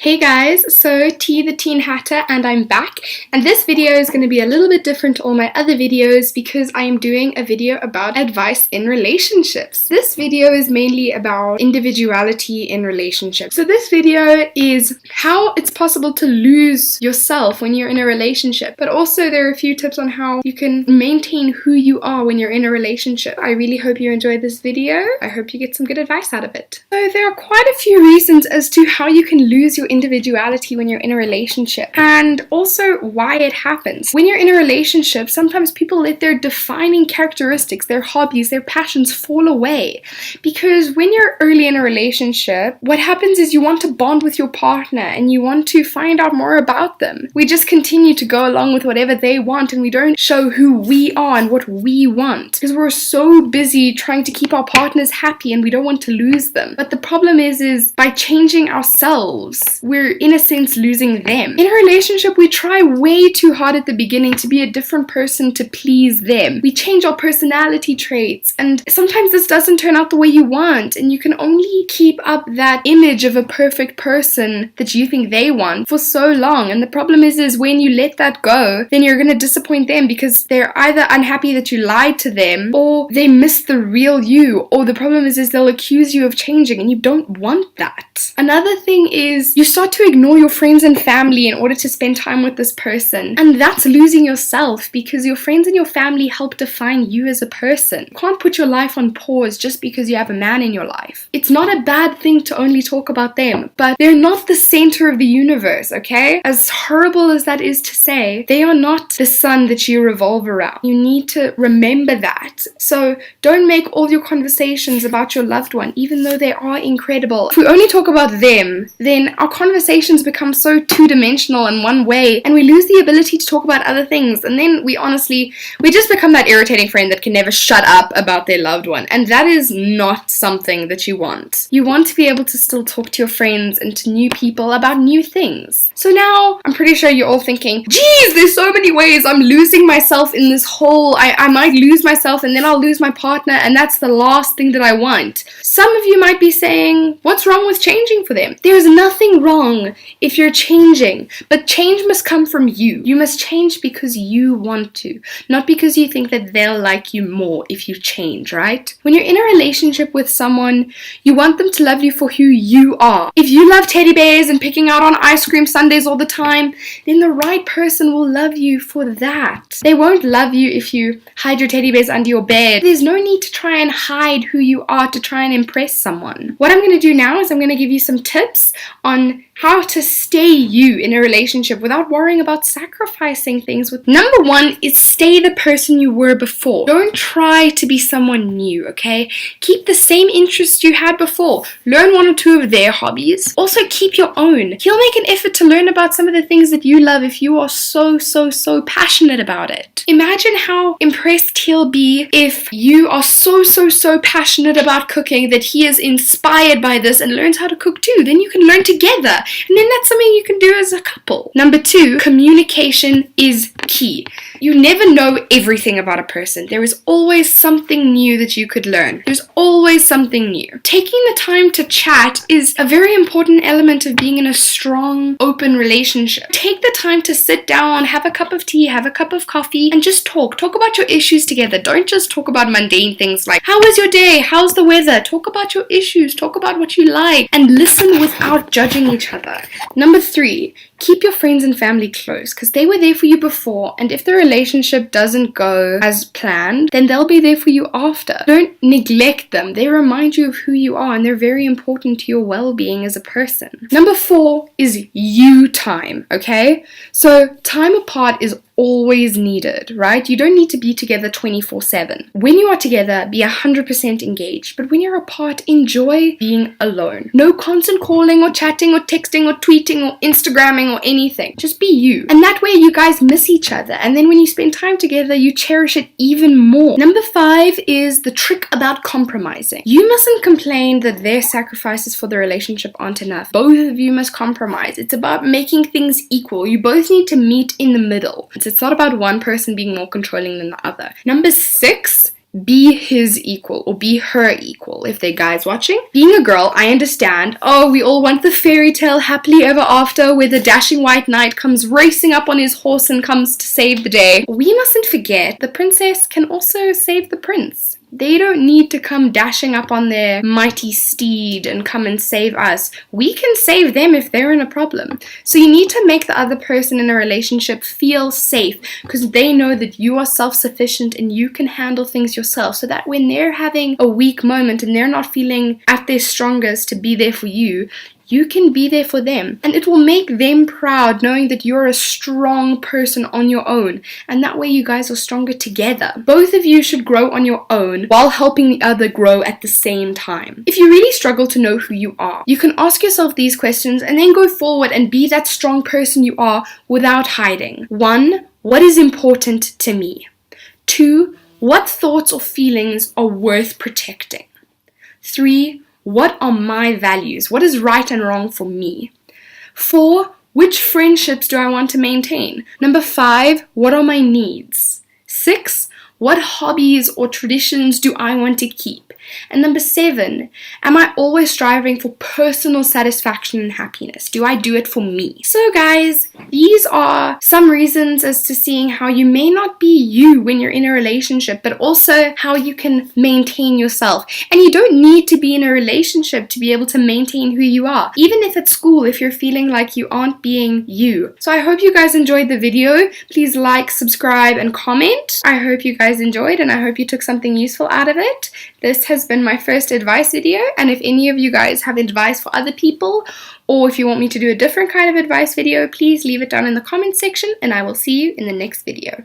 Hey guys, so T the Teen Hatter and I'm back, and this video is going to be a little bit different to all my other videos because I am doing a video about advice in relationships. This video is mainly about individuality in relationships. So this video is how it's possible to lose yourself when you're in a relationship, but also there are a few tips on how you can maintain who you are when you're in a relationship. I really hope you enjoyed this video. I hope you get some good advice out of it. So there are quite a few reasons as to how you can lose your individuality when you're in a relationship, and also why it happens. When you're in a relationship, sometimes people let their defining characteristics, their hobbies, their passions fall away, because when you're early in a relationship, what happens is you want to bond with your partner and you want to find out more about them. We just continue to go along with whatever they want, and we don't show who we are and what we want because we're so busy trying to keep our partners happy and we don't want to lose them. But the problem is by changing ourselves, we're in a sense losing them. In a relationship, we try way too hard at the beginning to be a different person to please them. We change our personality traits, and sometimes this doesn't turn out the way you want, and you can only keep up that image of a perfect person that you think they want for so long. And the problem is when you let that go, then you're going to disappoint them because they're either unhappy that you lied to them, or they miss the real you, or the problem is they'll accuse you of changing, and you don't want that. Another thing is you start to ignore your friends and family in order to spend time with this person, and that's losing yourself because your friends and your family help define you as a person. You can't put your life on pause just because you have a man in your life. It's not a bad thing to only talk about them, but they're not the center of the universe, okay? As horrible as that is to say, they are not the sun that you revolve around. You need to remember that. So don't make all your conversations about your loved one, even though they are incredible. If we only talk about them, then our conversations become so two-dimensional in one way, and we lose the ability to talk about other things, and then we just become that irritating friend that can never shut up about their loved one, and that is not something that you want. You want to be able to still talk to your friends and to new people about new things. So now, I'm pretty sure you're all thinking, geez, there's so many ways I'm losing myself in this whole, I might lose myself and then I'll lose my partner, and that's the last thing that I want. Some of you might be saying, what's wrong with changing for them? There's nothing wrong if you're changing, but change must come from you. You must change because you want to, not because you think that they'll like you more if you change, right? When you're in a relationship with someone, you want them to love you for who you are. If you love teddy bears and picking out on ice cream sundaes all the time, then the right person will love you for that. They won't love you if you hide your teddy bears under your bed. There's no need to try and hide who you are to try and impress someone. What I'm going to do now is I'm going to give you some tips on how to stay you in a relationship without worrying about sacrificing things. Number one is stay the person you were before. Don't try to be someone new, okay? Keep the same interests you had before. Learn one or two of their hobbies. Also keep your own. He'll make an effort to learn about some of the things that you love if you are so passionate about it. Imagine how impressed he'll be if you are so passionate about cooking that he is inspired by this and learns how to cook too. Then you can learn together. And then that's something you can do as a couple. Number two, communication is key. You never know everything about a person. There is always something new that you could learn. There's always something new. Taking the time to chat is a very important element of being in a strong, open relationship. Take the time to sit down, have a cup of tea, have a cup of coffee, and just talk. Talk about your issues together. Don't just talk about mundane things like, how was your day? How's the weather? Talk about your issues. Talk about what you like, and listen without judging each other. Number three, keep your friends and family close because they were there for you before, and if the relationship doesn't go as planned, then they'll be there for you after. Don't neglect them. They remind you of who you are, and they're very important to your well-being as a person. Number four is you time, okay? So time apart is always needed, right? You don't need to be together 24/7. When you are together, be 100% engaged, but when you're apart, enjoy being alone. No constant calling or chatting or texting or tweeting or Instagramming or anything. Just be you. And that way you guys miss each other, and then when you spend time together, you cherish it even more. Number five is the trick about compromising. You mustn't complain that their sacrifices for the relationship aren't enough. Both of you must compromise. It's about making things equal. You both need to meet in the middle. It's not about one person being more controlling than the other. Number six be his equal or be her equal if they're guys watching. Being a girl, I understand, oh, we all want the fairy tale happily ever after where the dashing white knight comes racing up on his horse and comes to save the day. We mustn't forget the princess can also save the prince. They don't need to come dashing up on their mighty steed and come and save us. We can save them if they're in a problem. So you need to make the other person in a relationship feel safe because they know that you are self-sufficient and you can handle things yourself, so that when they're having a weak moment and they're not feeling at their strongest to be there for you, you can be there for them. And it will make them proud knowing that you're a strong person on your own. And that way you guys are stronger together. Both of you should grow on your own while helping the other grow at the same time. If you really struggle to know who you are, you can ask yourself these questions and then go forward and be that strong person you are without hiding. 1. What is important to me? 2. What thoughts or feelings are worth protecting? 3. What are my values? What is right and wrong for me? 4. Which friendships do I want to maintain? 5. What are my needs? 6. What hobbies or traditions do I want to keep? And 7, am I always striving for personal satisfaction and happiness? Do I do it for me? So guys, these are some reasons as to seeing how you may not be you when you're in a relationship, but also how you can maintain yourself. And you don't need to be in a relationship to be able to maintain who you are. Even if at school, if you're feeling like you aren't being you. So I hope you guys enjoyed the video. Please like, subscribe, and comment. I hope you guys enjoyed and I hope you took something useful out of it. This has been my first advice video, and if any of you guys have advice for other people, or if you want me to do a different kind of advice video, please leave it down in the comment section and I will see you in the next video.